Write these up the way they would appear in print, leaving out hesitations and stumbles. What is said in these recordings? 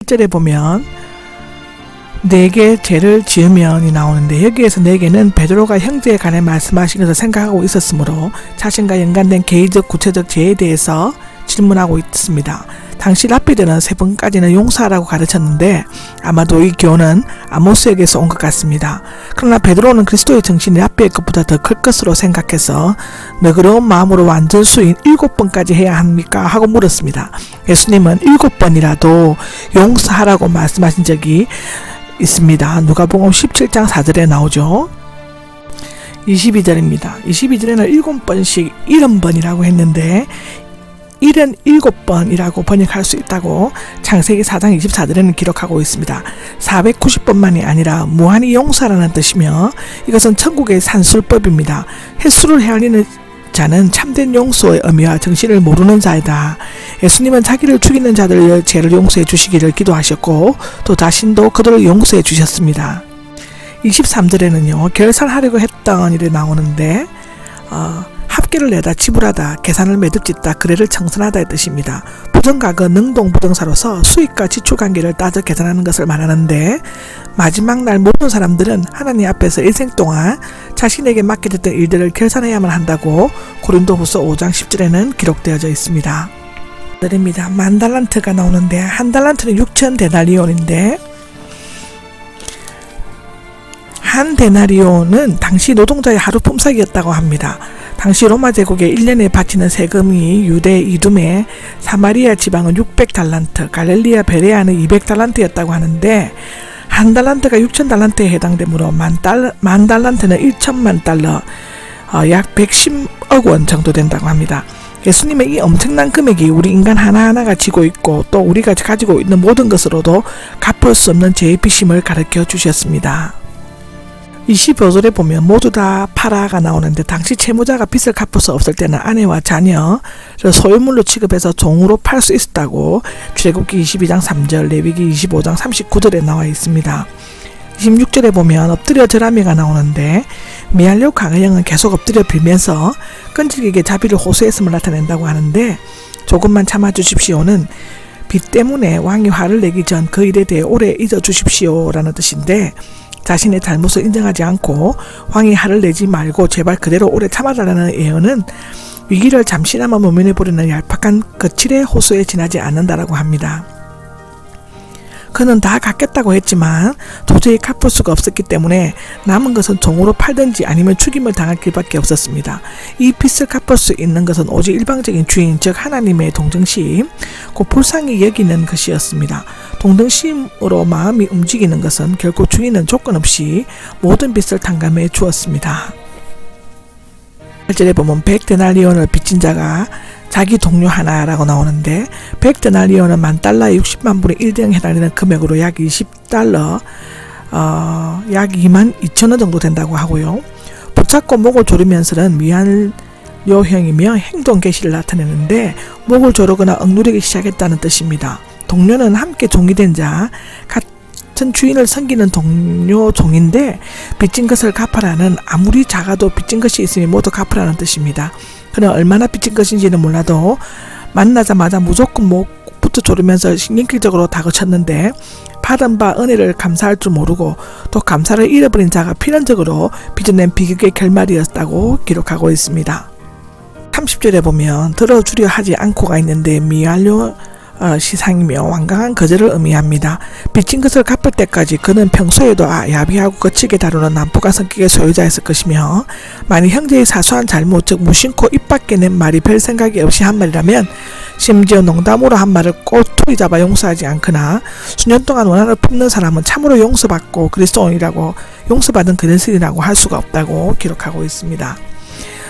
1절에 보면 내게 죄를 지으면이 나오는데, 여기에서 내게는 베드로가 형제에 관해 말씀하신 것을 생각하고 있었으므로 자신과 연관된 개인적 구체적 죄에 대해서 질문하고 있습니다. 당시 랍비들은 세 번까지는 용서하라고 가르쳤는데 아마도 이 교훈은 아모스에게서 온 것 같습니다. 그러나 베드로는 그리스도의 정신이 랍비의 것보다 더 클 것으로 생각해서 너그러운 마음으로 완전수인 7번까지 해야 합니까? 하고 물었습니다. 예수님은 7번이라도 용서하라고 말씀하신 적이 있습니다. 누가복음 17장 4절에 나오죠. 22절입니다. 22절에는 7번씩 70번이라고 했는데 77번이라고 번역할 수 있다고 창세기 4장 24절에는 기록하고 있습니다. 490번만이 아니라 무한히 용서라는 뜻이며, 이것은 천국의 산술법입니다. 횟수를 헤아리는 자는 참된 용서의 의미와 정신을 모르는 자이다. 예수님은 자기를 죽이는 자들의 죄를 용서해 주시기를 기도하셨고 또 자신도 그들을 용서해 주셨습니다. 23절에는요, 결산하려고 했던 일이 나오는데 합계를 내다 지불하다, 계산을 매듭짓다, 거래를 청산하다의 뜻입니다. 부정가가 능동부정사로서 수익과 지출관계를 따져 계산하는 것을 말하는데, 마지막 날 모든 사람들은 하나님 앞에서 일생 동안 자신에게 맡겨졌던 일들을 결산해야만 한다고 고린도후서 5장 10절에는 기록되어져 있습니다. 드립니다. 만달란트가 나오는데, 한 달란트는 6천 데나리온인데, 한 데나리온은 당시 노동자의 하루 품삯이었다고 합니다. 당시 로마 제국에 1년에 바치는 세금이 유대, 이두메, 사마리아 지방은 600달란트, 갈릴리아, 베레아는 200달란트였다고 하는데, 한 달란트가 6천 달란트에 해당되므로 만 달란트는 1천만 달러, 약 110억 원 정도 된다고 합니다. 예수님의 이 엄청난 금액이 우리 인간 하나하나가 지고 있고 또 우리가 가지고 있는 모든 것으로도 갚을 수 없는 죄의 빚임을 가르쳐 주셨습니다. 25절에 보면 모두 다 팔아가 나오는데, 당시 채무자가 빚을 갚을 수 없을 때는 아내와 자녀를 소유물로 취급해서 종으로 팔 수 있었다고 출애굽기 22장 3절, 레위기 25장 39절에 나와 있습니다. 26절에 보면 엎드려 절하미가 나오는데, 미알료 강의형은 계속 엎드려 빌면서 끈질기게 자비를 호소했음을 나타낸다고 하는데, 조금만 참아주십시오는 빚 때문에 왕이 화를 내기 전 그 일에 대해 오래 잊어주십시오 라는 뜻인데, 자신의 잘못을 인정하지 않고 왕이 화를 내지 말고 제발 그대로 오래 참아달라는 예언은 위기를 잠시나마 모면해버리는 얄팍한 거칠의 호소에 지나지 않는다라고 합니다. 그는 다 갚겠다고 했지만 도저히 갚을 수가 없었기 때문에 남은 것은 종으로 팔든지 아니면 죽임을 당할 길밖에 없었습니다. 이 빚을 갚을 수 있는 것은 오직 일방적인 주인, 즉 하나님의 동정심, 곧 불쌍히 여기는 것이었습니다. 동정심으로 마음이 움직이는 것은 결코 주인은 조건 없이 모든 빚을 탕감해 주었습니다. 8절에 보면 100데나리온을 빚진 자가 자기 동료 하나라고 나오는데, 100데나리온은 만 달러의 60만 분의 1등에 해당되는 금액으로 약 20달러, 약 2만 2천 원 정도 된다고 하고요. 붙잡고 목을 조르면서는 미알료형이며 행동 개시를 나타내는데, 목을 조르거나 억누르기 시작했다는 뜻입니다. 동료는 함께 종이 된 자, 같은 주인을 섬기는 동료 종인데, 빚진 것을 갚으라는, 아무리 작아도 빚진 것이 있으면 모두 갚으라는 뜻입니다. 그는 얼마나 빚진 것인지는 몰라도 만나자마자 무조건 목부터 조르면서 신경질적으로 다그쳤는데, 받은 바 은혜를 감사할 줄 모르고 또 감사를 잃어버린 자가 필연적으로 빚어낸 비극의 결말이었다고 기록하고 있습니다. 30절에 보면 들어주려 하지 않고가 있는데, 미알료 시상이며 완강한 거절을 의미합니다. 빚진 것을 갚을 때까지 그는 평소에도 야비하고 거칠게 다루는 난폭한 성격의 소유자였을 것이며, 만일 형제의 사소한 잘못, 즉 무심코 입 밖에 낸 말이 별 생각이 없이 한 말이라면, 심지어 농담으로 한 말을 꼬투리 잡아 용서하지 않거나 수년 동안 원한을 품는 사람은 참으로 용서받고 그리스도인이라고, 용서받은 그리스도인이라고 할 수가 없다고 기록하고 있습니다.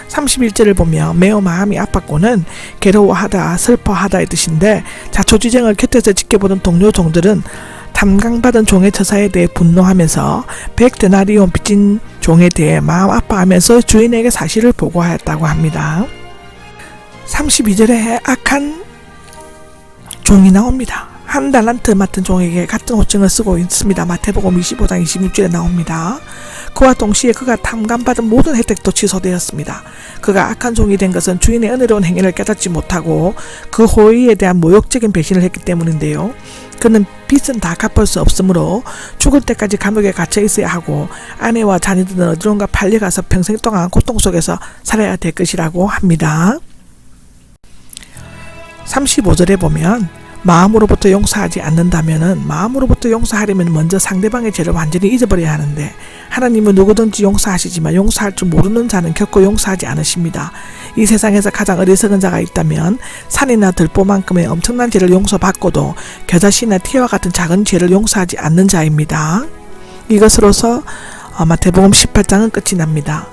31절을 보면 매우 마음이 아팠고는 괴로워하다, 슬퍼하다의 뜻인데, 자초지정을 곁에서 지켜보던 동료 종들은 탐강받은 종의 처사에 대해 분노하면서 100데나리온 빚진 종에 대해 마음 아파하면서 주인에게 사실을 보고하였다고 합니다. 32절에 악한 종이 나옵니다. 한 달란트 맡은 종에게 같은 호칭을 쓰고 있습니다. 마태복음 25장 26절에 나옵니다. 그와 동시에 그가 탐감받은 모든 혜택도 취소되었습니다. 그가 악한 종이 된 것은 주인의 은혜로운 행위를 깨닫지 못하고 그 호의에 대한 모욕적인 배신을 했기 때문인데요. 그는 빚은 다 갚을 수 없으므로 죽을 때까지 감옥에 갇혀 있어야 하고 아내와 자녀들은 어디론가 팔려가서 평생 동안 고통 속에서 살아야 될 것이라고 합니다. 35절에 보면 마음으로부터 용서하지 않는다면은 마음으로부터 용서하려면 먼저 상대방의 죄를 완전히 잊어버려야 하는데 하나님은 누구든지 용서하시지만 용서할 줄 모르는 자는 결코 용서하지 않으십니다. 이 세상에서 가장 어리석은 자가 있다면 산이나 들보만큼의 엄청난 죄를 용서받고도 겨자씨나 티와 같은 작은 죄를 용서하지 않는 자입니다. 이것으로서 마태복음 18장은 끝이 납니다.